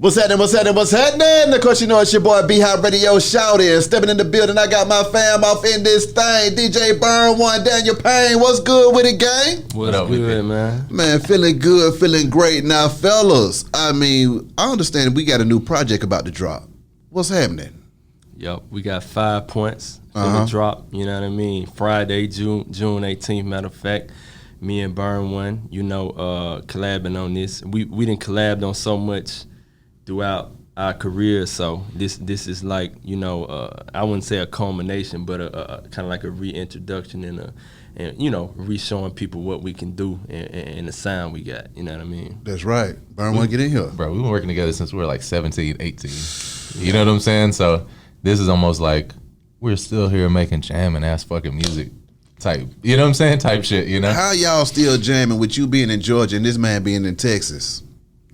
What's happening? What's happening? What's happening? Of course, you know it's your boy B-Hop Radio Shouty. Stepping in the building, I got my fam off in this thing. DJ Burn One, Daniel Payne. What's good with it, gang? What's good, man? Man, feeling good, feeling great. Now, fellas, I mean, I understand we got a new project about to drop. What's happening? Yep, we got 5 points for the drop. You know what I mean? Friday, June 18th. Matter of fact, me and Burn One, collabing on this. We didn't collab on so much throughout our career, so this is like, I wouldn't say a culmination, but a kind of like a reintroduction and re-showing people what we can do and the sound we got. You know what I mean? That's right. Burn One, get in here. Bro, we've been working together since we were like 17, 18. You know what I'm saying? So this is almost like we're still here making jamming ass fucking music type, you know what I'm saying? Type shit, you know? How y'all still jamming with you being in Georgia and this man being in Texas?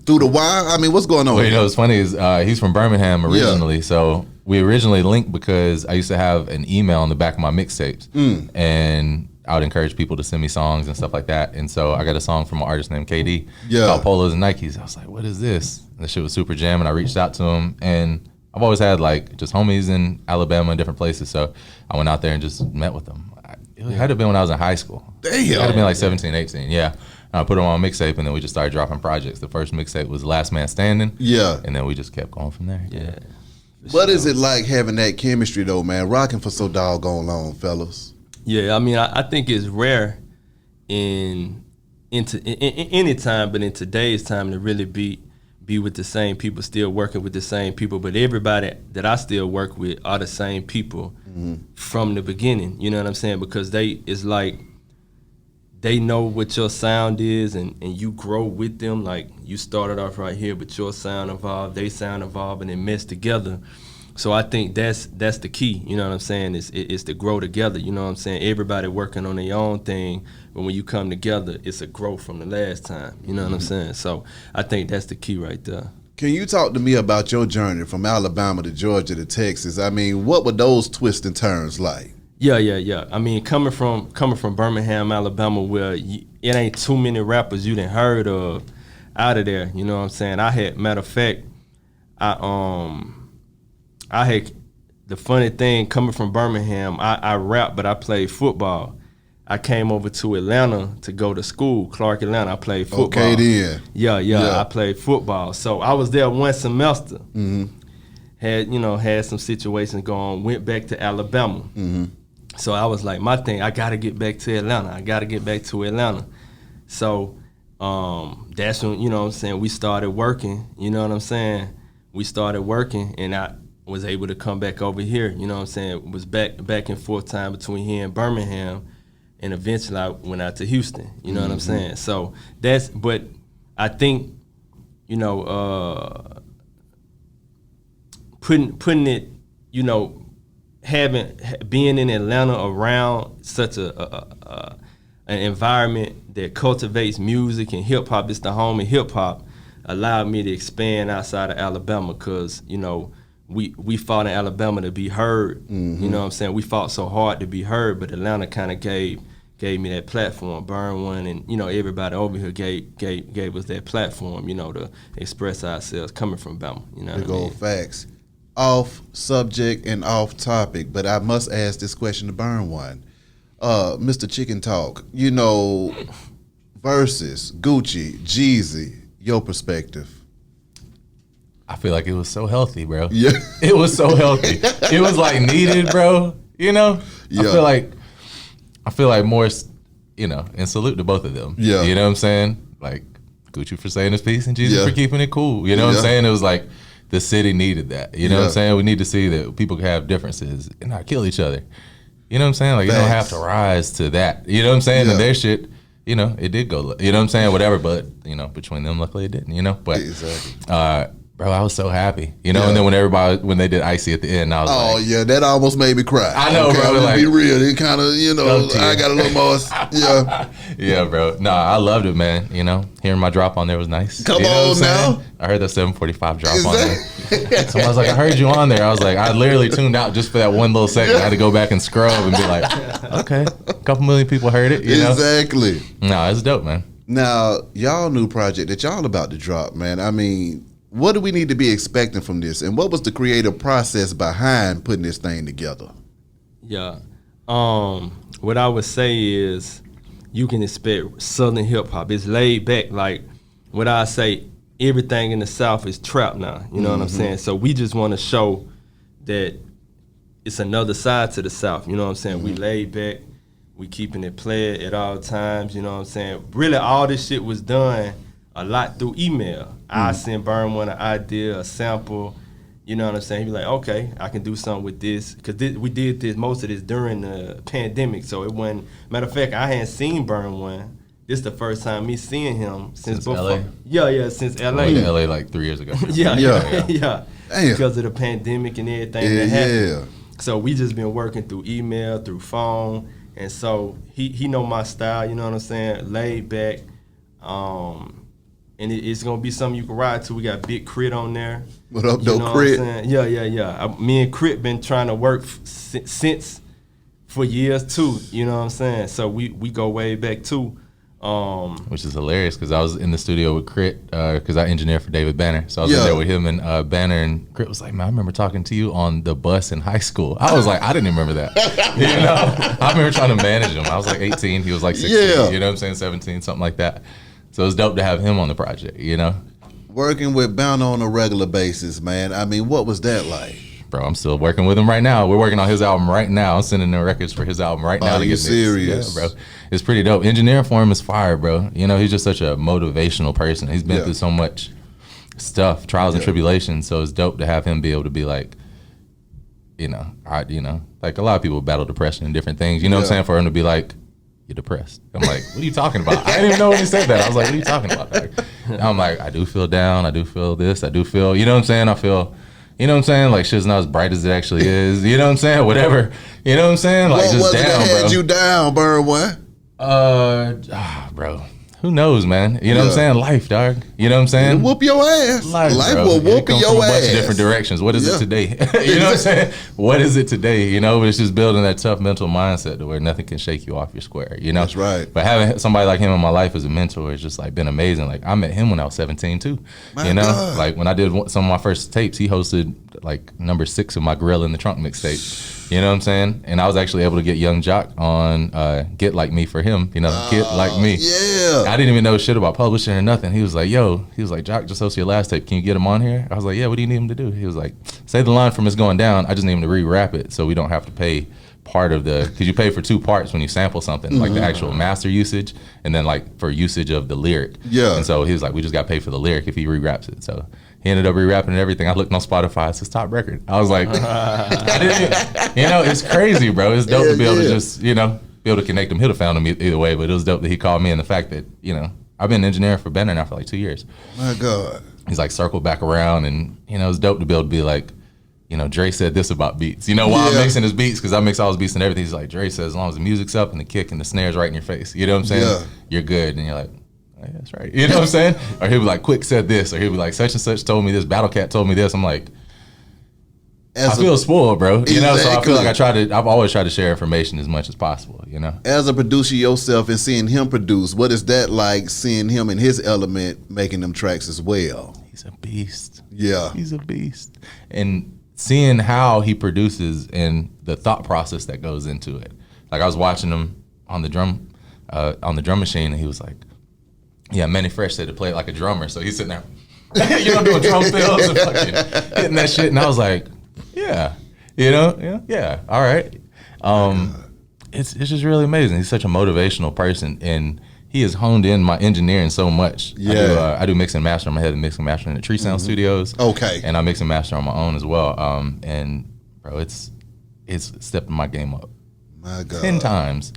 Through the wire? I mean, what's going on? Well, what's funny is he's from Birmingham originally. So we originally linked because I used to have an email on the back of my mixtapes. And I would encourage people to send me songs and stuff like that. And so I got a song from an artist named KD called Polos and Nikes. I was like, what is this? And the shit was super jam. And I reached out to him. And I've always had like just homies in Alabama and different places. So I went out there and just met with them. It had to have been when I was in high school. Damn. It had to have been like 17, 18. Yeah. I put them on a mixtape, and then we just started dropping projects. The first mixtape was Last Man Standing. Yeah. And then we just kept going from there. Yeah. What is it like having that chemistry, though, man? Rocking for so doggone long, fellas. Yeah, I mean, I think it's rare in any time, but in today's time to really be with the same people, still working with the same people. But everybody that I still work with are the same people from the beginning. You know what I'm saying? Because it's like, they know what your sound is, and you grow with them. Like, you started off right here, but your sound evolved, they sound evolved, and they mesh together. So I think that's the key, you know what I'm saying, is to grow together, you know what I'm saying? Everybody working on their own thing, but when you come together, it's a growth from the last time, you know what I'm saying? So I think that's the key right there. Can you talk to me about your journey from Alabama to Georgia to Texas? I mean, what were those twists and turns like? Yeah. I mean, coming from Birmingham, Alabama, where it ain't too many rappers you done heard of out of there. You know what I'm saying? Matter of fact, I had the funny thing coming from Birmingham. I rap, but I played football. I came over to Atlanta to go to school, Clark, Atlanta. I played football. Okay, then. Yeah. I played football. So I was there one semester. Had some situations going. Went back to Alabama. So I was like, my thing, I got to get back to Atlanta. So that's when, you know what I'm saying, we started working, you know what I'm saying? We started working, and I was able to come back over here, you know what I'm saying? It was back and forth time between here and Birmingham, and eventually I went out to Houston, you know what I'm saying? So but I think, putting it, being in Atlanta around such an environment that cultivates music and hip hop, it's the home of hip hop, allowed me to expand outside of Alabama, because we fought in Alabama to be heard. You know what I'm saying? We fought so hard to be heard, but Atlanta kind of gave me that platform. Burn One and everybody over here gave us that platform, to express ourselves coming from Bama. You know what I mean? Big old facts. Off subject and off topic, but I must ask this question to Burn One. Mr. Chicken Talk, Verzuz, Gucci, Jeezy, your perspective. I feel like it was so healthy, bro. Yeah. It was so healthy. It was like needed, bro. Yeah. I feel like more, and salute to both of them. Yeah. You know what I'm saying? Like, Gucci for saying his piece and Jeezy for keeping it cool. You know what I'm saying? It was like, the city needed that. You know what I'm saying? We need to see that people can have differences and not kill each other. You know what I'm saying? Like, you don't have to rise to that. You know what I'm saying? Yeah. And their shit, it did go, you know what I'm saying? Whatever, but, between them, luckily it didn't, But, exactly. Bro, I was so happy, and then when they did Icy at the end, I was like, oh yeah, that almost made me cry. I know, okay, bro. To like, be real, it kind of, I got a little more, yeah. Yeah, bro. No, I loved it, man. Hearing my drop on there was nice. Come on now. I heard the 745 drop on there. Someone was like, I heard you on there. I was like, I literally tuned out just for that one little second. I had to go back and scrub and be like, okay, a couple million people heard it. Exactly. No, it's dope, man. Now, y'all new project that y'all about to drop, man. I mean, what do we need to be expecting from this? And what was the creative process behind putting this thing together? Yeah. What I would say is you can expect Southern hip hop. It's laid back. Like what I say, everything in the South is trap now. You know what I'm saying? So we just want to show that it's another side to the South. You know what I'm saying? We laid back. We keeping it played at all times. You know what I'm saying? Really, all this shit was done a lot through email. I send Burn One an idea, a sample. You know what I'm saying? He be like, okay, I can do something with this. Because we did this, most of this during the pandemic. So it wasn't, matter of fact, I hadn't seen Burn One. This the first time me seeing him since before. LA? Yeah, since LA. I went to LA like 3 years ago. Yeah. Damn. Because of the pandemic and everything that happened. So we just been working through email, through phone. And so he know my style, you know what I'm saying? Laid back. And it's gonna be something you can ride to. We got Big Crit on there. What up, though, Crit? Yeah. Me and Crit been trying to work since for years too. You know what I'm saying? So we go way back too. Which is hilarious because I was in the studio with Crit because I engineered for David Banner. So I was in there with him and Banner, and Crit was like, man, I remember talking to you on the bus in high school. I was like, I didn't remember that. I remember trying to manage him. I was like 18, he was like 16, you know what I'm saying, 17, something like that. So it's dope to have him on the project, you know? Working with Banner on a regular basis, man. I mean, what was that like? Bro, I'm still working with him right now. We're working on his album right now. I'm sending the records for his album right now. Are you serious? Yeah, bro. It's pretty dope. Engineering for him is fire, bro. You know, he's just such a motivational person. He's been through so much stuff, trials and tribulations. So it's dope to have him be able to be like, like a lot of people battle depression and different things. You know what I'm saying? For him to be like, you're depressed. I'm like, what are you talking about? I didn't even know when he said that. I was like, what are you talking about? I'm like, I do feel down. I do feel this. I do feel, you know what I'm saying? I feel, you know what I'm saying? Like shit's not as bright as it actually is. You know what I'm saying? Whatever. You know what I'm saying? Like what just was down, it that had bro. you down, Burn One? Bro. Who knows, man? You know what I'm saying? Life, dog. You know what I'm saying? It'll whoop your ass. Life will whoop your from a bunch ass. of different directions. What is it today? You know what I'm saying? What is it today? You know, but it's just building that tough mental mindset to where nothing can shake you off your square. You know, that's right. But having somebody like him in my life as a mentor has just like been amazing. Like I met him when I was 17 too. My God. Like when I did some of my first tapes, he hosted like number 6 of my Gorilla in the Trunk mixtape. You know what I'm saying? And I was actually able to get Young Jock on Get Like Me for him. You know, Get Like Me. Yeah. I didn't even know shit about publishing or nothing. He was like, Jock just hosted your last tape. Can you get him on here? I was like, yeah, what do you need him to do? He was like, say the line from It's Going Down. I just need him to re-rap it so we don't have to pay part of the, because you pay for 2 parts when you sample something, like the actual master usage and then like for usage of the lyric. Yeah. And so he was like, we just got to pay for the lyric if he re-raps it. So he ended up re-rapping and everything. I looked on Spotify, it's his top record. I was like, I didn't, it's crazy, bro. It's dope to be able to just, be able to connect him. He'd have found him either way, but it was dope that he called me, and the fact that, I've been engineering for Banner now for like 2 years. My God. He's like circled back around, and, it's dope to be able to be like, Dre said this about beats. While I'm mixing his beats, because I mix all his beats and everything, he's like, Dre said as long as the music's up and the kick and the snare's right in your face, you know what I'm saying? Yeah. You're good. And you're like, oh, yeah, that's right. You know what I'm saying? Or he'll be like, Quick said this, or he'll be like, such and such told me this, Battle Cat told me this. I'm like, I feel spoiled, bro. So I feel like I've always tried to share information as much as possible, As a producer yourself and seeing him produce, what is that like, seeing him in his element making them tracks as well? He's a beast. Yeah. He's a beast. And seeing how he produces and the thought process that goes into it. Like I was watching him on the drum machine, and he was like, yeah, Manny Fresh said to play it like a drummer. So he's sitting there, doing drum fills and fucking hitting that shit. And I was like, yeah, all right. It's just really amazing. He's such a motivational person, and he has honed in my engineering so much. Yeah. I do mix and master. I'm ahead of mix and mastering at Tree Sound Studios. Okay. And I mix and master on my own as well. And bro, it's stepping my game up. My God. 10 times.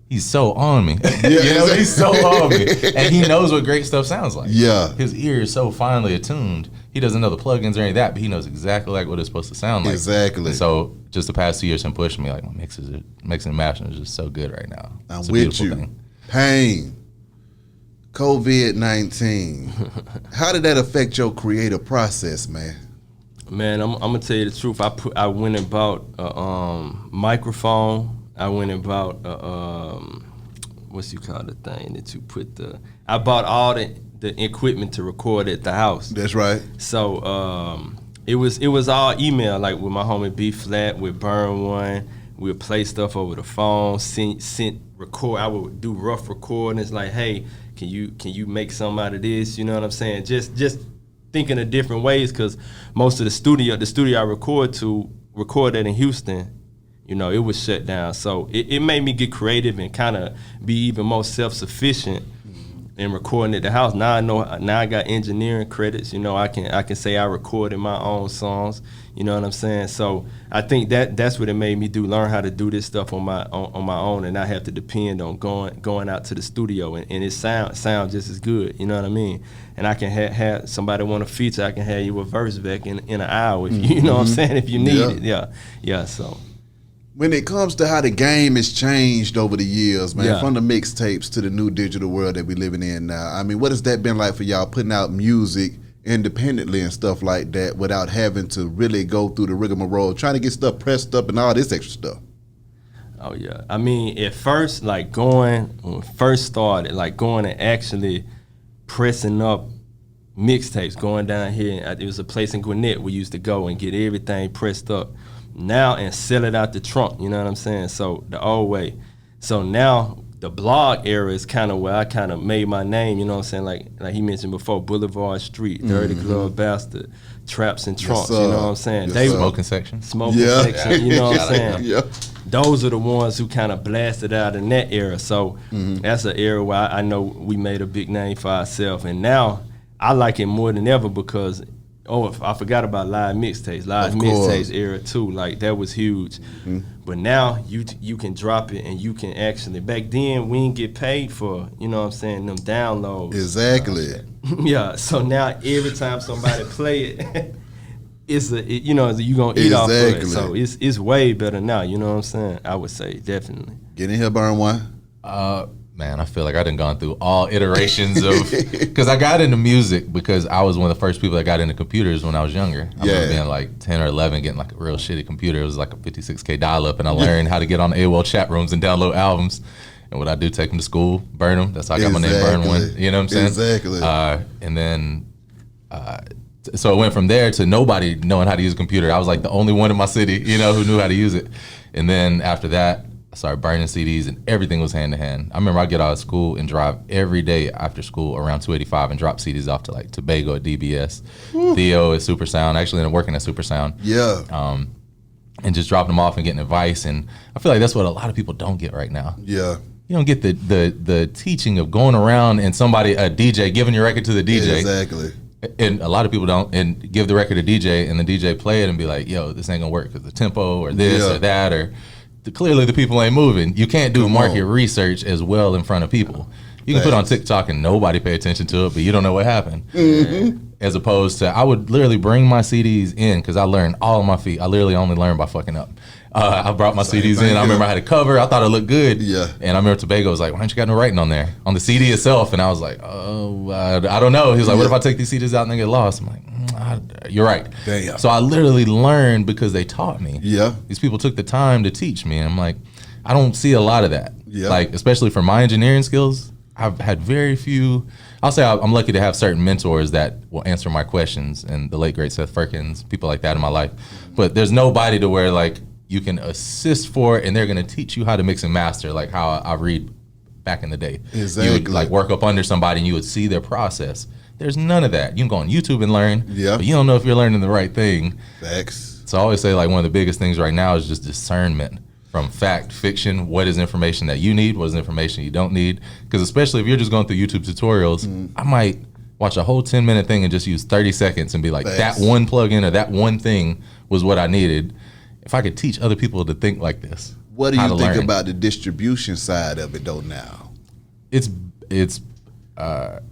He's so on me. He's so on me. And he knows what great stuff sounds like. Yeah. His ear is so finely attuned. He doesn't know the plugins or any of that, but he knows exactly like what it's supposed to sound like. Exactly. And so just the past 2 years, him pushing me, like my mixing and mastering is just so good right now. I'm it's a with beautiful you. thing. Payne, COVID-19. How did that affect your creative process, man? Man, I'm gonna tell you the truth. I went and bought a microphone. I went and bought what's you call the thing that you put I bought all the the equipment to record at the house. That's right. So it was all email, like with my homie B Flat, with Burn One. We would play stuff over the phone, sent record. I would do rough recordings, like, hey, can you make something out of this? You know what I'm saying? Just thinking of different ways, because most of the studio I recorded in Houston, you know, it was shut down. So it made me get creative and kind of be even more self-sufficient in recording at the house. Now I got engineering credits. You know, I can say I recorded my own songs. You know what I'm saying? So I think that's what it made me do. Learn how to do this stuff on my own, and not have to depend on going out to the studio and it sound just as good. You know what I mean? And I can have somebody want a feature. I can have you a verse back in an hour if you know what I'm saying, if you need it. Yeah. So. When it comes to how the game has changed over the years, man, Yeah. from the mixtapes to the new digital world that we're living in now, I mean, what has that been like for y'all, putting out music independently and stuff like that without having to really go through the rigmarole, trying to get stuff pressed up and all this extra stuff? Oh yeah. I mean, at first, like when we first started, like going and actually pressing up mixtapes, going down here. It was a place in Gwinnett we used to go and get everything pressed up. Now and sell it out the trunk, you know what I'm saying? So the old way. So now the blog era is kind of where I kind of made my name, you know what I'm saying? Like he mentioned before, Boulevard Street, Dirty Glove Bastard, Traps and Trunks, you know what I'm saying? Yes, Smoking section. Section, you know what I'm saying? Yeah. Those are the ones who kind of blasted out in that era. So that's an era where I know we made a big name for ourselves. And now I like it more than ever because I forgot about live mixtapes era too. Like that was huge. But now you can drop it and you can actually. Back then we didn't get paid for, you know what I'm saying, them downloads. Exactly. Yeah. So now every time somebody play it, you gonna eat off of it. So it's way better now. You know what I'm saying? I would say definitely. Get in here, Burn One. Man, I feel like I done gone through all iterations of, because I got into music because I was one of the first people that got into computers when I was younger. I remember being like 10 or 11, getting like a real shitty computer. It was like a 56K dial-up, and I learned how to get on AOL chat rooms and download albums. And what I do, take them to school, burn them. That's how I got my name, Burn One. You know what I'm saying? Exactly. And then, so it went from there to nobody knowing how to use a computer. I was like the only one in my city, who knew how to use it. And then after that, I started burning CDs, and everything was hand to hand. I remember I'd get out of school and drive every day after school around 285 and drop CDs off to like Tobago at DBS, Theo at Super Sound. I actually ended up working at Super Sound. Yeah. And just dropping them off and getting advice. And I feel like that's what a lot of people don't get right now. Yeah. You don't get the teaching of going around and a DJ, giving your record to the DJ. Exactly. And a lot of people don't, and give the record to DJ, and the DJ play it and be like, yo, this ain't gonna work because the tempo or this or that, or clearly the people ain't moving. You can't do market research as well in front of people. You can put on TikTok and nobody pay attention to it, but you don't know what happened. As opposed to, I would literally bring my CDs in because I learned all on my feet. I literally only learned by fucking up. I brought my CDs in. I remember I had a cover. I thought it looked good. Yeah. And I remember Tobago was like, why ain't you got no writing on there? On the CD itself. And I was like, oh, I don't know. He was like, what if I take these CDs out and they get lost? I'm like, you're right. Damn. So I literally learned because they taught me. Yeah. These people took the time to teach me. And I'm like, I don't see a lot of that. Yeah. Like, especially for my engineering skills, I've had very few. I'll say I'm lucky to have certain mentors that will answer my questions, and the late great Seth Firkins, people like that in my life. But there's nobody to where like you can assist for, and they're gonna teach you how to mix and master, like how I read back in the day. Exactly. You would like work up under somebody, and you would see their process. There's none of that. You can go on YouTube and learn, but you don't know if you're learning the right thing. Facts. So I always say like one of the biggest things right now is just discernment. From fact, fiction, what is information that you need, what is information you don't need. Because especially if you're just going through YouTube tutorials, I might watch a whole 10-minute thing and just use 30 seconds and be like, that one plugin or that one thing was what I needed. If I could teach other people to think like this. What do you think about the distribution side of it though now? It's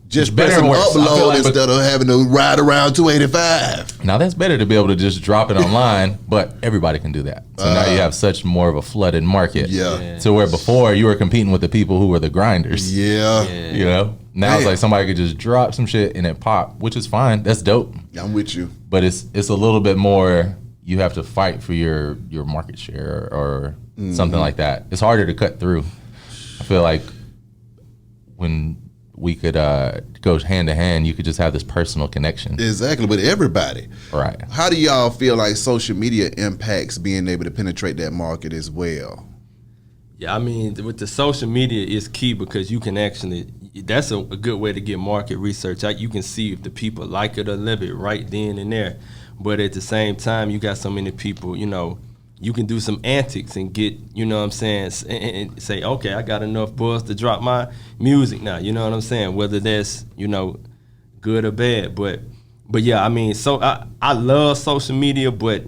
just press and upload like, instead of having to ride around 285. Now that's better to be able to just drop it online, but everybody can do that. So now you have such more of a flooded market. Yeah. To where before you were competing with the people who were the grinders. Yeah. You know? Now it's like somebody could just drop some shit and it pop, which is fine. That's dope. I'm with you. But it's a little bit more, you have to fight for your market share or something like that. It's harder to cut through. I feel like when we could go hand to hand. You could just have this personal connection. Exactly, with everybody. Right. How do y'all feel like social media impacts being able to penetrate that market as well? Yeah, I mean, with the social media is key because you can actually, that's a good way to get market research. You can see if the people like it or love it right then and there. But at the same time, you got so many people, you know, you can do some antics and get, you know what I'm saying, and say, okay, I got enough buzz to drop my music now, you know what I'm saying, whether that's, you know, good or bad. But yeah, I mean, so I love social media, but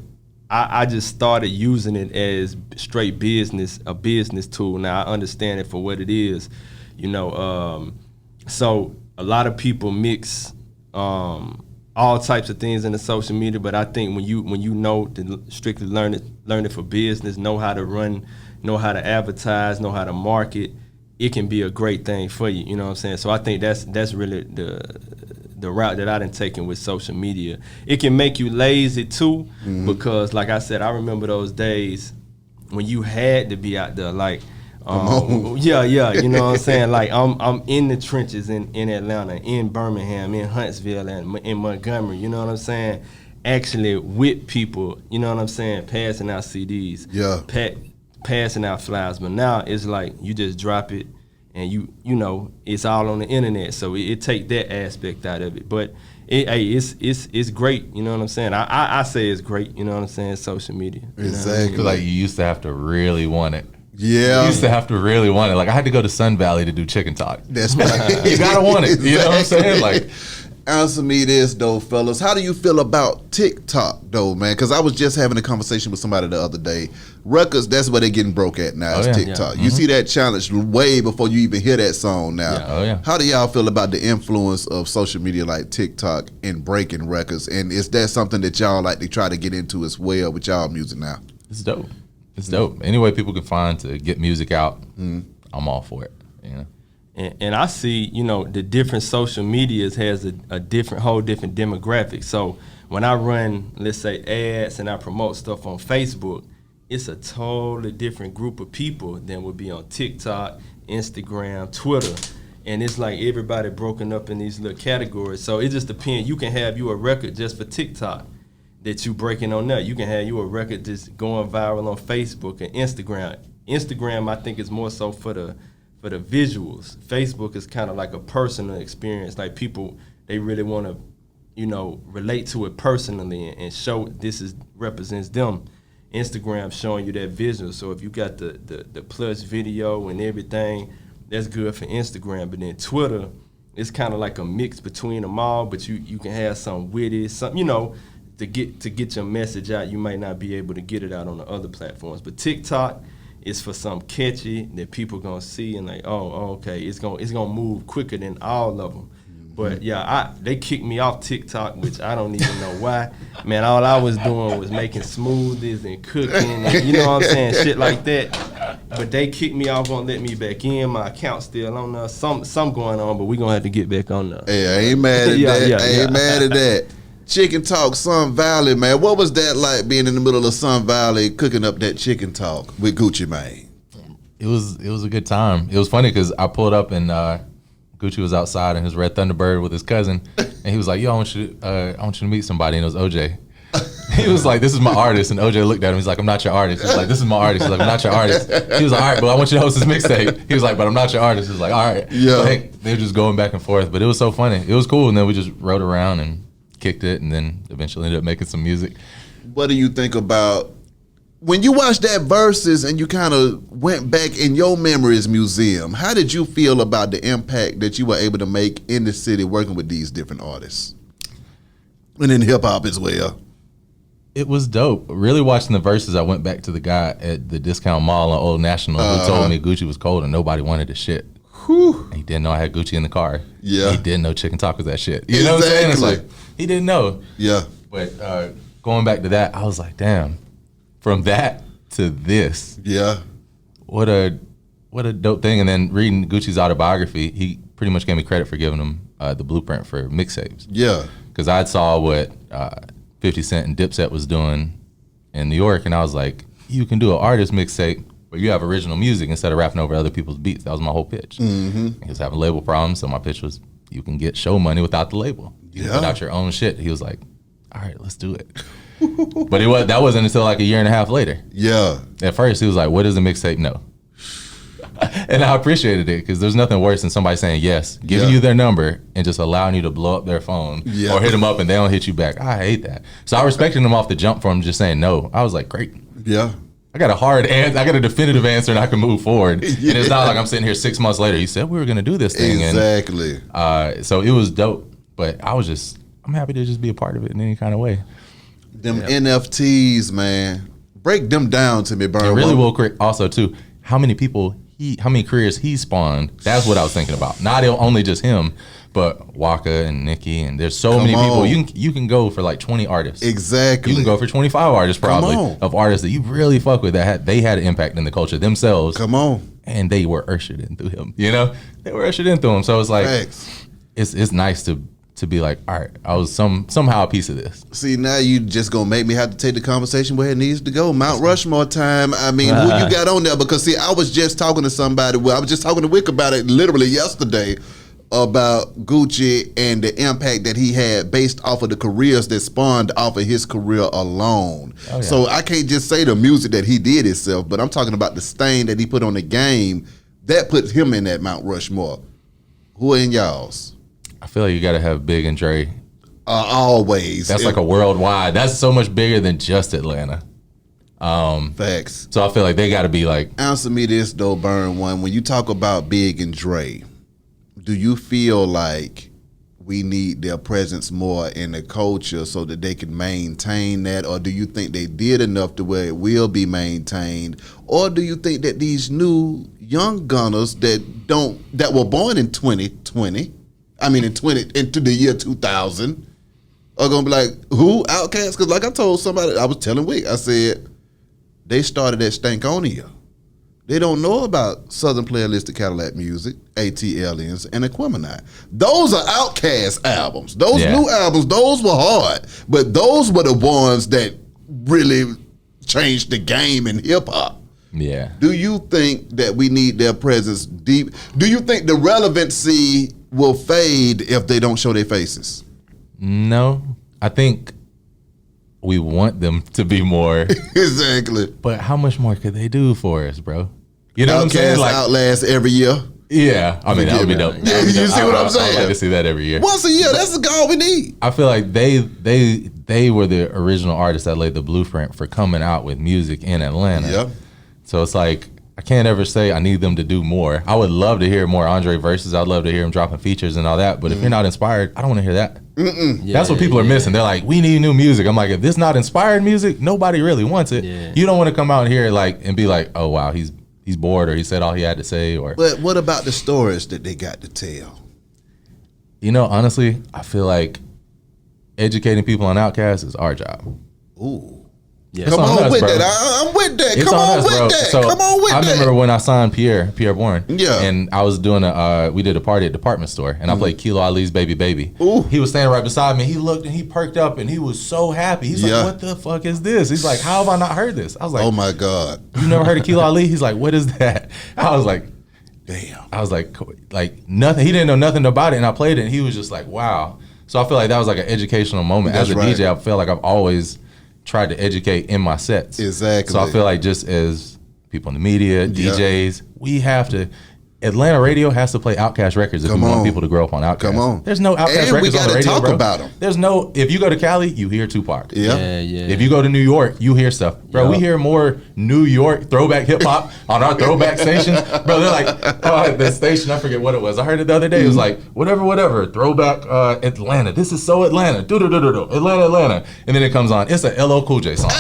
I just started using it as straight business, a business tool. Now I understand it for what it is, you know. So a lot of people mix all types of things in the social media, but I think when you know to strictly learn it for business, know how to run, know how to advertise, know how to market, it can be a great thing for you. You know what I'm saying? So I think that's really the route that I done taken with social media. It can make you lazy too, because like I said, I remember those days when you had to be out there, like, yeah, you know what I'm saying? Like I'm in the trenches in Atlanta, in Birmingham, in Huntsville, and in Montgomery, you know what I'm saying? Actually with people, you know what I'm saying, passing out CDs, passing out flyers. But now it's like you just drop it and you know, it's all on the internet. So it take that aspect out of it. But it's great, you know what I'm saying? I say it's great, you know what I'm saying, social media. Exactly. I feel like you used to have to really want it. Yeah. You used to have to really want it. Like I had to go to Sun Valley to do chicken talk. That's right. You gotta want it. You know what I'm saying? Like, answer me this though, fellas. How do you feel about TikTok though, man? Because I was just having a conversation with somebody the other day. Records, that's where they're getting broke at now. Is TikTok. You see that challenge way before you even hear that song now. How do y'all feel about the influence of social media like TikTok in breaking records? And is that something that y'all like to try to get into as well with y'all music now? It's dope. It's dope. Any way people can find to get music out, I'm all for it. You know? And I see, you know, the different social medias has a whole different demographic. So when I run, let's say, ads and I promote stuff on Facebook, it's a totally different group of people than would be on TikTok, Instagram, Twitter. And it's like everybody broken up in these little categories. So it just depends. You can have you a record just for TikTok that you breaking on there. You can have you a record just going viral on Facebook and Instagram. Instagram, I think, is more so for the visuals. Facebook is kind of like a personal experience. Like people, they really want to, you know, relate to it personally and show represents them. Instagram showing you that visual. So if you got the plus video and everything, that's good for Instagram. But then Twitter, it's kind of like a mix between them all. But you can have some witty, some, you know, to get your message out. You might not be able to get it out on the other platforms. But TikTok is for something catchy that people gonna see and like, oh, okay, it's gonna move quicker than all of them. But yeah, they kicked me off TikTok, which I don't even know why. Man, all I was doing was making smoothies and cooking and, you know what I'm saying, shit like that. But they kicked me off, won't let me back in. My account's still on there. Some going on, but we gonna have to get back on there. Hey, I ain't mad at that. I ain't mad at that. Chicken Talk, Sun Valley, man. What was that like being in the middle of Sun Valley cooking up that chicken talk with Gucci Mane? It was a good time. It was funny because I pulled up and Gucci was outside in his red Thunderbird with his cousin, and he was like, "Yo, I want you to meet somebody," and it was OJ. He was like, "This is my artist," and OJ looked at him. He's like, "I'm not your artist." He's like, "This is my artist." He's like, "I'm not your artist." He was like, "All right, but I want you to host this mixtape." He was like, "But I'm not your artist." He was like, "All right." Yeah. Like, they were just going back and forth, but it was so funny. It was cool, and then we just rode around and kicked it, and then eventually ended up making some music. What do you think about when you watched that Verzuz and you kind of went back in your memories museum? How did you feel about the impact that you were able to make in the city working with these different artists and in hip hop as well? It was dope. Really watching the Verzuz, I went back to the guy at the discount mall on Old National who told me Gucci was cold and nobody wanted his shit. Whew. He didn't know I had Gucci in the car. Yeah. He didn't know Chicken Talk was that shit. You know what I'm saying? It's like, he didn't know. Yeah. But going back to that, I was like, damn, from that to this. Yeah. What a dope thing. And then reading Gucci's autobiography, he pretty much gave me credit for giving him the blueprint for mixtapes. Yeah. Because I saw what 50 Cent and Dipset was doing in New York, and I was like, you can do an artist mixtape but you have original music instead of rapping over other people's beats. That was my whole pitch. He was having label problems, so my pitch was, you can get show money without the label. You can put out your own shit. He was like, all right, let's do it. But that wasn't until like a year and a half later. Yeah. At first, he was like, what does the mixtape know? And I appreciated it, because there's nothing worse than somebody saying yes, giving you their number, and just allowing you to blow up their phone or hit them up and they don't hit you back. I hate that. So I respected them off the jump from just saying no. I was like, great. Yeah. I got a hard answer. I got a definitive answer, and I can move forward. And it's not like I'm sitting here 6 months later. You said we were going to do this thing. Exactly. And, so it was dope. But I'm happy to just be a part of it in any kind of way. Them NFTs, man. Break them down to me, Burn. It really will. Also, too, how many careers he spawned. That's what I was thinking about. Not only just him, but Waka and Nicki, and there's so many people. You can go for like 20 artists. Exactly. You can go for 25 artists probably of artists that you really fuck with that they had an impact in the culture themselves. Come on. And they were ushered in through him. You know, they were ushered in through him. So it's like it's nice to be like, all right, I was somehow a piece of this. See, now you just gonna make me have to take the conversation where it needs to go. Mount Rushmore time. I mean, who you got on there? Because see, I was just talking to somebody. Well, I was just talking to Wick about it literally yesterday about Gucci and the impact that he had based off of the careers that spawned off of his career alone. Oh, yeah. So I can't just say the music that he did itself, but I'm talking about the stain that he put on the game that puts him in that Mount Rushmore. Who are in y'all's? I feel like you got to have Big and Dre. Always. That's like a worldwide. That's so much bigger than just Atlanta. Facts. So I feel like they got to be like. Answer me this though, Burn One. When you talk about Big and Dre, do you feel like we need their presence more in the culture so that they can maintain that, or do you think they did enough to where it will be maintained, or do you think that these new young gunners that were born in 2020, I mean into the year 2000, are gonna be like, who? Outkast? Because like I told somebody, I was telling Wick, I said they started at Stankonia. They don't know about Southern Playalistic Cadillac Music, AT-Aliens, and Aquemini. Those are Outkast albums. Those new albums, those were hard. But those were the ones that really changed the game in hip-hop. Yeah. Do you think that we need their presence deep? Do you think the relevancy will fade if they don't show their faces? No. I think we want them to be more. Exactly. But how much more could they do for us, bro? You know what I'm saying? Like Outlast every year. Yeah, I mean that would be dope. Yeah, you see what I'm saying? I'd like to see that every year. Once a year, that's all we need. I feel like they were the original artists that laid the blueprint for coming out with music in Atlanta. Yep. So it's like I can't ever say I need them to do more. I would love to hear more Andre verses. I'd love to hear him dropping features and all that. But if you're not inspired, I don't want to hear that. That's what people are missing. They're like, we need new music. I'm like, if this not inspired music, nobody really wants it. Yeah. You don't want to come out here and be like, oh wow, he's bored, or he said all he had to say. Or but what about the stories that they got to tell? You know, honestly, I feel like educating people on Outkast is our job. Ooh. Yeah. Come on us, with bro. that. I'm with that. It's Come on us, with bro. that. So Come on with that. I remember when I signed Pierre Bourne. Yeah. And I was doing we did a party at the department store, and I played Kilo Ali's Baby Baby. Ooh. He was standing right beside me. He looked and he perked up and he was so happy. He's like, what the fuck is this? He's like, how have I not heard this? I was like, oh my God. You never heard of Kilo Ali? He's like, what is that? I was like, damn. I was like nothing. He didn't know nothing about it, and I played it, and he was just like, wow. So I feel like that was like an educational moment. That's as a right. DJ, I feel like I've always tried to educate in my sets. Exactly. So I feel like just as people in the media, DJs, we have to. Atlanta radio has to play Outkast records if we want people to grow up on Outkast. Come on. There's no Outkast records on the radio, talk bro. about them. There's no. If you go to Cali, you hear Tupac. Yeah. If you go to New York, you hear stuff, bro. We hear more New York throwback hip hop on our throwback station, bro. They're like, the station, I forget what it was. I heard it the other day. It was like whatever, throwback Atlanta. This is so Atlanta, Atlanta, and then it comes on. It's a LL Cool J song.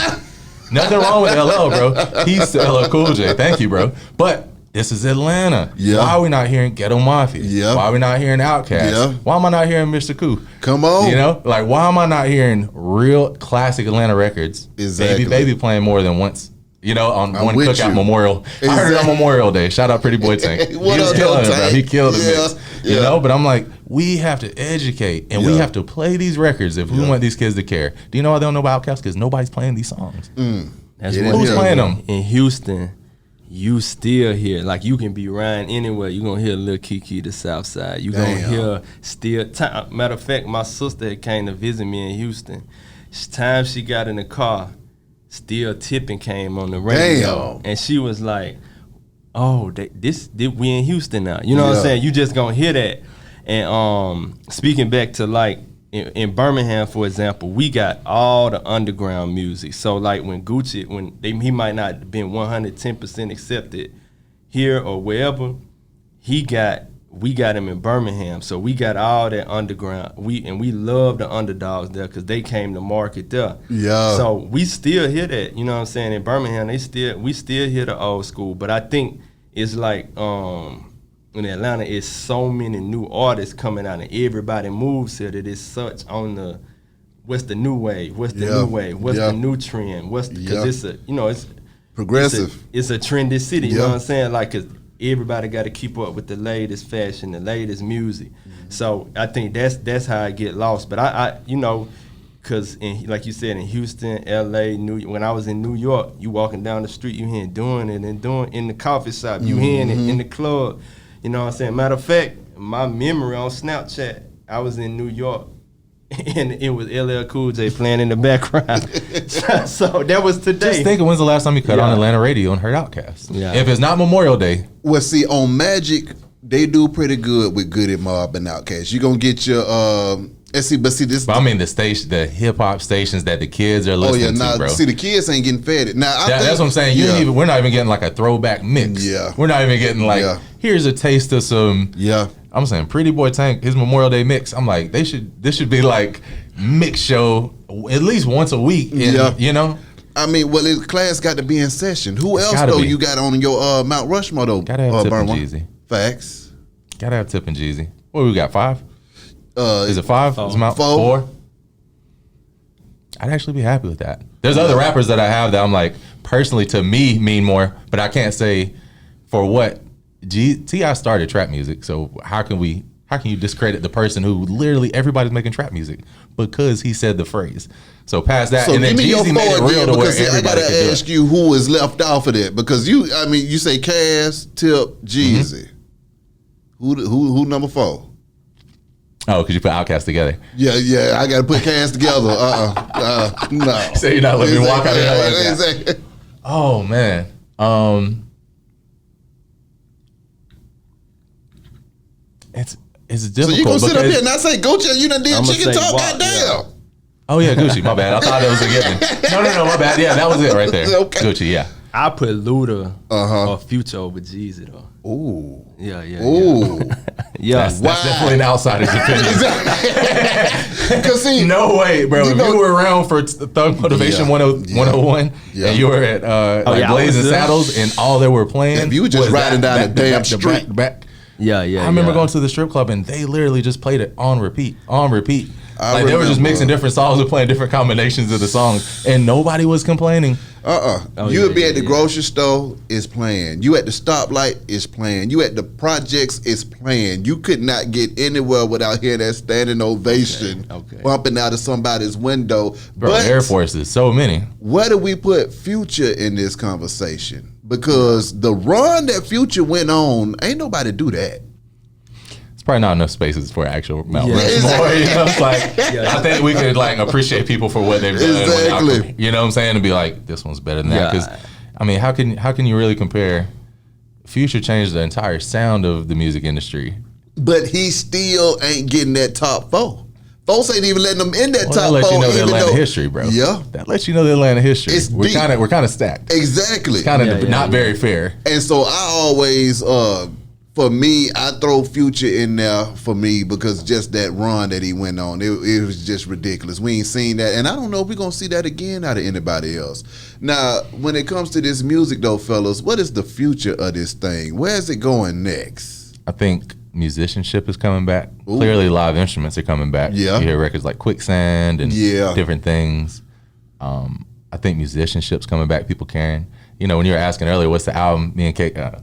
Nothing wrong with LL, bro. He's LL Cool J. Thank you, bro. But this is Atlanta. Yeah. Why are we not hearing Ghetto Mafia? Yeah. Why are we not hearing Outkast? Yeah. Why am I not hearing Mr. Cool? Come on. You know, like why am I not hearing real classic Atlanta records? Exactly. Baby playing more than once. You know, on one cookout Memorial. Exactly. I heard it on Memorial Day. Shout out Pretty Boy Tank. He was killing it, bro. He killed the mix. You know, but I'm like, we have to educate and we have to play these records if we want these kids to care. Do you know why they don't know about Outkast? Because nobody's playing these songs. That's who's playing them in Houston. you still hear, like you can be riding anywhere, you gonna hear Lil Kiki the South Side. You gonna hear still. Matter of fact, my sister came to visit me in Houston. Time she got in the car, Still Tipping came on the radio, and she was like, "Oh, we in Houston now." You know what I'm saying? You just gonna hear that. And speaking back to like in Birmingham, for example, we got all the underground music. So like when Gucci, he might not have been 110% accepted here or wherever, we got him in Birmingham. So we got all that underground. We love the underdogs there because they came to market there. Yeah. So we still hear that. You know what I'm saying? In Birmingham, we still hear the old school. But I think it's like in Atlanta, it's so many new artists coming out, and everybody moves here that it's such on the what's the new wave, what's the new wave, what's the new trend, because it's it's progressive, it's a trendy city. You know what I'm saying? Like, cause everybody got to keep up with the latest fashion, the latest music. So I think that's how I get lost. But I because like you said, in Houston, LA, when I was in New York, you walking down the street, you hearing doing it and doing in the coffee shop, you hearing it in the club. You know what I'm saying? Matter of fact, my memory on Snapchat, I was in New York, and it was LL Cool J playing in the background. So that was today. Just think, when's the last time you cut on Atlanta radio and heard Outkast? Yeah. If it's not Memorial Day. Well, see, on Magic, they do pretty good with Goody Mob and Outkast. You're going to get your... But I mean the hip hop stations that the kids are listening to, bro. See, the kids ain't getting fed it. Now that's what I'm saying. We're not even getting like a throwback mix. Yeah, we're not even getting like here's a taste of some. Yeah, I'm saying Pretty Boy Tank, his Memorial Day mix. I'm like this should be like mix show at least once a week. You know. I mean, well, his class got to be in session. Who else though you got on your Mount Rushmore though? Gotta have Tip and Jeezy. Facts. Gotta have Tip and Jeezy. What we got 5? Is it 5? Is it 4? I'd actually be happy with that. There's other rappers that I have that I'm like, personally to me mean more, but I can't say for what. T.I. started trap music, so how can you discredit the person who literally everybody's making trap music because he said the phrase? So past that, and then Jeezy made it real to where everybody could do it. I gotta ask you who is left off of that, because you say Cass, Tip, Jeezy. Who number 4? Oh, because you put Outkast together. Yeah, I got to put Cass together. No. So you're not letting me walk out of there like that. Exactly. Oh, man. It's difficult. So you gonna sit up here and not say Gucci? You done did chicken talk? Goddamn. Yeah. Oh yeah, Gucci. My bad. I thought that was a given. No, my bad. Yeah, that was it right there. Okay. Gucci. Yeah. I put Luda or Future over Jeezy though. Ooh. Yeah. Ooh. Yeah. That's definitely an outsider's opinion. Because see, no way, bro. If you were around for Thug Motivation 101 and you were at Blazing Saddles and all they were playing, if you were just riding down a damn street. Yeah. I remember going to the strip club and they literally just played it on repeat. Like they were just mixing different songs and playing different combinations of the songs, and nobody was complaining. You would be at the grocery store, it's playing. You at the stoplight, it's playing. You at the projects, it's playing. You could not get anywhere without hearing that standing ovation bumping out of somebody's window. Bro, Air Forces, so many. Where do we put Future in this conversation? Because the run that Future went on, ain't nobody do that. Probably not enough spaces for actual Mount Rushmore. You know, it's like I think we could like appreciate people for what they've done. Exactly. You know what I'm saying? And be like, this one's better than that. Because I mean, how can you really compare? Future changed the entire sound of the music industry, but he still ain't getting that top 4. Folks ain't even letting them in that top 4. That lets you know the Atlanta history, bro. Yeah, that lets you know the Atlanta history. We're kind of stacked. Exactly. It's kind of not very fair. And so I always. For me, I throw Future in there for me because just that run that he went on, it was just ridiculous. We ain't seen that, and I don't know if we're going to see that again out of anybody else. Now, when it comes to this music, though, fellas, what is the future of this thing? Where's it going next? I think musicianship is coming back. Ooh. Clearly, live instruments are coming back. Yeah. You hear records like Quicksand and different things. I think musicianship's coming back, people caring. You know, when you were asking earlier, what's the album? Me and Dana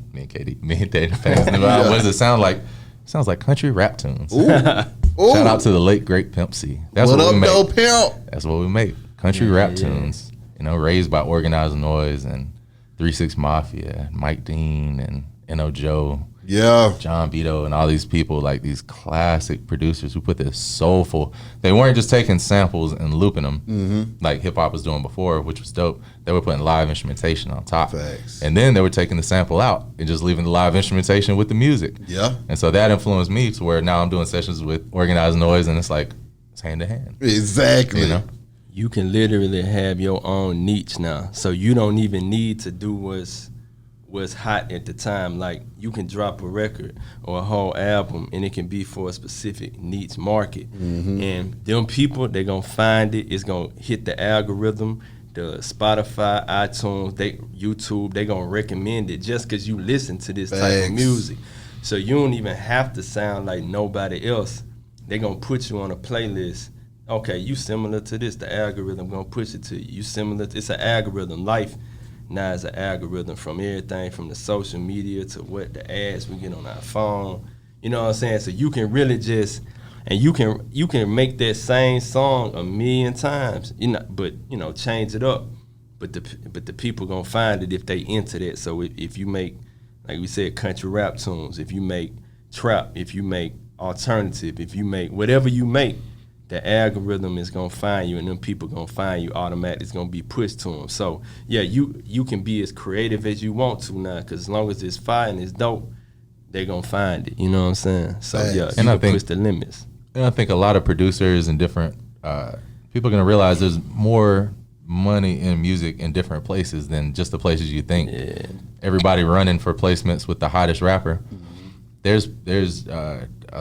fans. What does it sound like? It sounds like country rap tunes. Ooh. Shout out to the late great Pimp C. That's what we make. Pimp? That's what we make. Country rap tunes. You know, raised by organized noise and 3 6 Mafia, Mike Dean, and N.O. Joe. Yeah. John Vito and all these people, like these classic producers who put this soulful. They weren't just taking samples and looping them like hip hop was doing before, which was dope. They were putting live instrumentation on top. Facts. And then they were taking the sample out and just leaving the live instrumentation with the music. Yeah. And so that influenced me to where now I'm doing sessions with Organized Noise, and it's like, it's hand to hand. Exactly. You know? You can literally have your own niche now. So you don't even need to do what's hot at the time. Like, you can drop a record or a whole album and it can be for a specific niche market. And them people, they're gonna find it. It's gonna hit the algorithm, the Spotify, iTunes, YouTube, they gonna recommend it just because you listen to this type of music. So you don't even have to sound like nobody else. They're gonna put you on a playlist. Okay, you similar to this, the algorithm gonna push it to you. You similar it's an algorithm. Life now is an algorithm, from everything from the social media to what the ads we get on our phone. You know what I'm saying? So you can really just, and you can make that same song 1,000,000 times, but change it up. But the people gonna find it if they into that. So if you make, like we said, country rap tunes, if you make trap, if you make alternative, if you make whatever you make, the algorithm is gonna find you, and them people gonna find you automatically. It's gonna be pushed to them. So yeah, you can be as creative as you want to now, because as long as it's fire and it's dope, they gonna find it. You know what I'm saying? So yeah, and you can push the limits. And I think a lot of producers and different people are gonna realize there's more money in music in different places than just the places you think. Yeah. Everybody running for placements with the hottest rapper. There's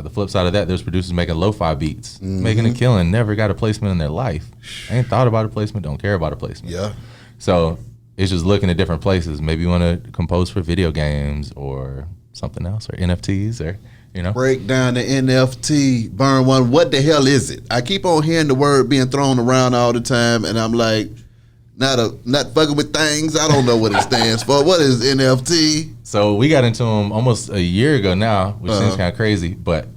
the flip side of that, there's producers making lo-fi beats, making a killing, never got a placement in their life. Ain't thought about a placement, don't care about a placement. Yeah. So it's just looking at different places. Maybe you want to compose for video games or something else, or NFTs, or Break down the NFT, burn one. What the hell is it? I keep on hearing the word being thrown around all the time, and I'm like, not fucking with things. I don't know what it stands for. What is NFT? So we got into them almost a year ago now, which seems kind of crazy, but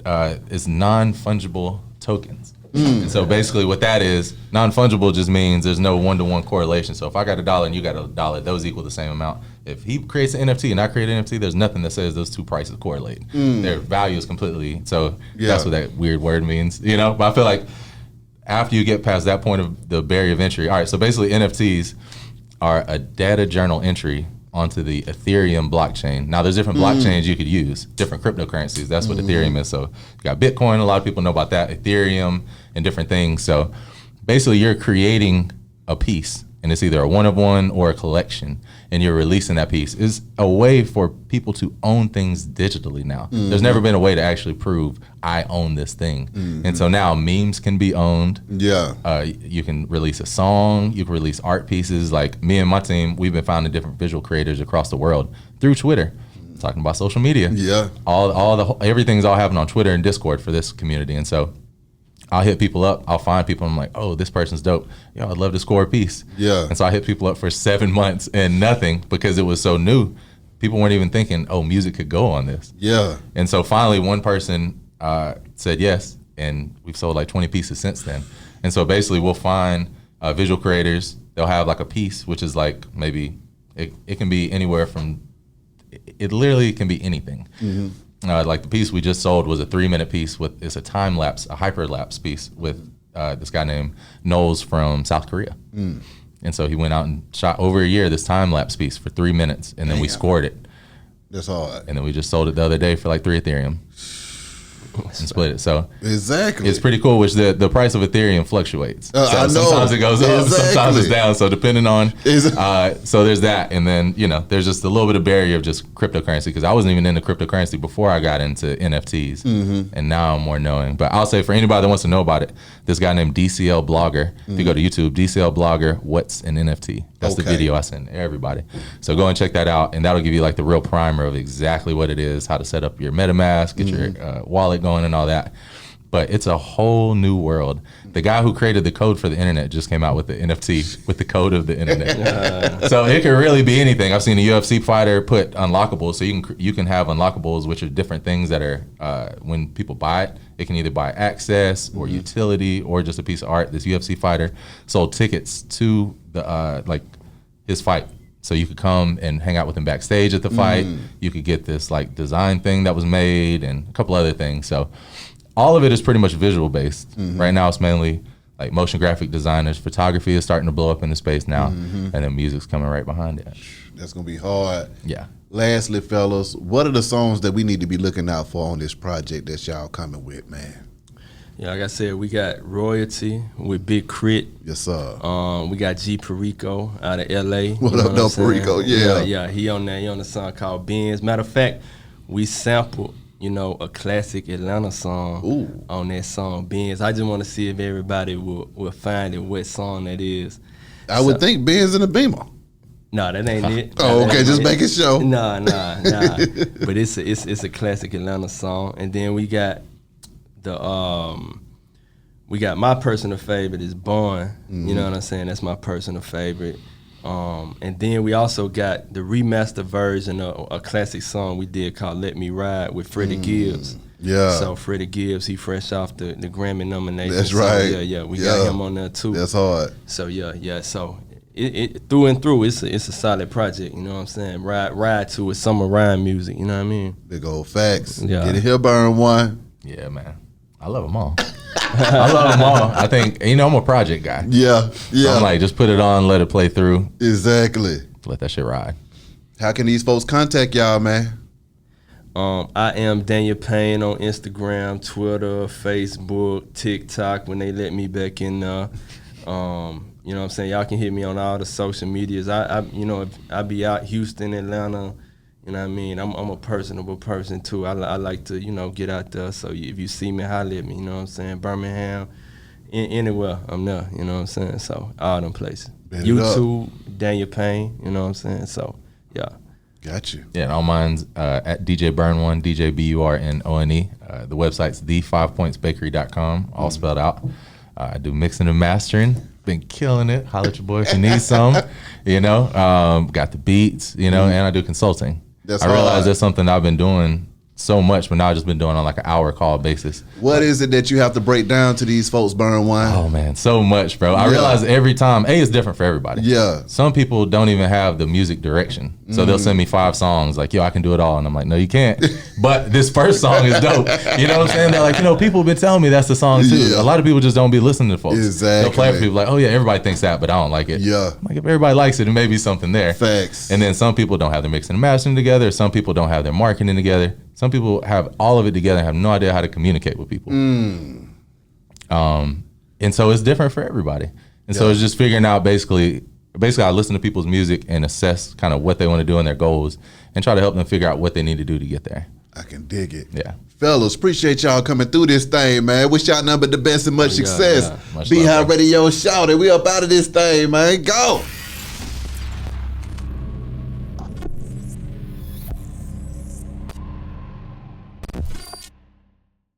it's non-fungible tokens. And so basically what that is, non-fungible just means there's no one-to-one correlation. So if I got $1 and you got $1, those equal the same amount. If he creates an NFT and I create an NFT, there's nothing that says those two prices correlate. Their value is completely, so that's what that weird word means, But I feel like after you get past that point of the barrier of entry, all right, so basically NFTs are a data journal entry onto the Ethereum blockchain. Now, there's different blockchains you could use, different cryptocurrencies. That's what Ethereum is. So you got Bitcoin, a lot of people know about that, Ethereum, and different things. So basically, you're creating a piece, and it's either a one-of-one or a collection, and you're releasing that piece. It's a way for people to own things digitally now. There's never been a way to actually prove I own this thing. And so now memes can be owned. Yeah. You can release a song. You can release art pieces. Like me and my team, we've been finding different visual creators across the world through Twitter. Talking about social media. Yeah. Everything's all happening on Twitter and Discord for this community. And so I'll hit people up. I'll find people. I'm like, oh, this person's dope. Yo, I'd love to score a piece. Yeah. And so I hit people up for 7 months and nothing, because it was so new. People weren't even thinking, oh, music could go on this. Yeah. And so finally one person said yes, and we've sold like 20 pieces since then. And so basically we'll find visual creators. They'll have like a piece, which is like maybe, it can be anywhere from, it literally can be anything. Like the piece we just sold was a 3-minute piece it's a time lapse, a hyper lapse piece with this guy named Knowles from South Korea. And so he went out and shot over a year this time lapse piece for 3 minutes, and then we scored it. That's hard. And then we just sold it the other day for like 3 Ethereum. And split it. So exactly, it's pretty cool. Which the price of Ethereum fluctuates. So I know. Sometimes it goes up, sometimes it's down. So depending on, so there's that, and then there's just a little bit of barrier of just cryptocurrency, because I wasn't even into cryptocurrency before I got into NFTs, and now I'm more knowing. But I'll say for anybody that wants to know about it, this guy named DCL Blogger. If you go to YouTube, DCL Blogger, what's an NFT? That's the video I send everybody. So go and check that out, and that'll give you like the real primer of exactly what it is, how to set up your MetaMask, get your wallet going and all that. But it's a whole new world. The guy who created the code for the internet just came out with the NFT with the code of the internet. So it can really be anything. I've seen a UFC fighter put unlockables, so you can have unlockables, which are different things that are when people buy it, it can either buy access or utility or just a piece of art. This UFC fighter sold tickets to the like his fight. So you could come and hang out with him backstage at the fight. You could get this like design thing that was made and a couple other things. So all of it is pretty much visual based. Right now it's mainly like motion graphic designers. Photography is starting to blow up in the space now, and then music's coming right behind it. That's gonna be hard. Yeah. Lastly, fellas, what are the songs that we need to be looking out for on this project that y'all coming with, man? Yeah, like I said, we got Royalty with Big Crit. Yes, sir. We got G Perico out of LA. What up, though, Perico? Yeah. Yeah, he on there. He on a song called Benz. Matter of fact, we sampled, a classic Atlanta song on that song, Benz. I just want to see if everybody will find it, what song that is. I would think Benz and a Beamer. No, that ain't it. Oh, okay, just making sure. Nah. But it's a classic Atlanta song. And then we got my personal favorite is Born. You know what I'm saying? That's my personal favorite. And then we also got the remastered version of a classic song we did called Let Me Ride with Freddie Gibbs. Yeah. So Freddie Gibbs, he fresh off the Grammy nomination. That's so right. Yeah, we got him on there too. That's hard. So yeah. So it through and through, it's a solid project. You know what I'm saying? Ride to it, summer rhyme music. You know what I mean? Big old facts. Yeah. Get it here, Burn One. Yeah, man. I love them all. I love them all. I think, I'm a project guy. Yeah. So I'm like, just put it on, let it play through. Exactly. Let that shit ride. How can these folks contact y'all, man? I am Daniel Payne on Instagram, Twitter, Facebook, TikTok when they let me back in there. You know what I'm saying? Y'all can hit me on all the social medias. I be out Houston, Atlanta. You know what I mean? I'm a personable person too. I like to, get out there. So if you see me, holler at me. You know what I'm saying? Birmingham, anywhere I'm there. You know what I'm saying? So all them places. YouTube, Daniel Payne. You know what I'm saying? So yeah. Got you. Yeah, and all mine's at DJ Burn1, DJ BURNONE. The website's the5pointsbakery.com, all spelled out. I do mixing and mastering. Been killing it. Holler at your boy if you need some. Got the beats, and I do consulting. I realize that's something I've been doing so much, but now I've just been doing on like an hour call basis. What is it that you have to break down to these folks, Burn One? Oh man, so much, bro. I realize every time, it's different for everybody. Yeah. Some people don't even have the music direction. So they'll send me 5 songs like, yo, I can do it all. And I'm like, no, you can't. But this first song is dope. You know what I'm saying? They're like, people have been telling me that's the song too. Yeah. A lot of people just don't be listening to folks. Exactly. They'll play for people like, oh yeah, everybody thinks that, but I don't like it. Yeah. I'm like, if everybody likes it, it may be something there. Facts. And then some people don't have their mixing and mastering together. Some people don't have their marketing together. Some people have all of it together and have no idea how to communicate with people. And so it's different for everybody. And so it's just figuring out basically I listen to people's music and assess kind of what they want to do and their goals and try to help them figure out what they need to do to get there. I can dig it. Yeah. Fellas, appreciate y'all coming through this thing, man. Wish y'all nothing but the best and much success. Much Be love, High bro. Radio Shout it. We up out of this thing, man. Go.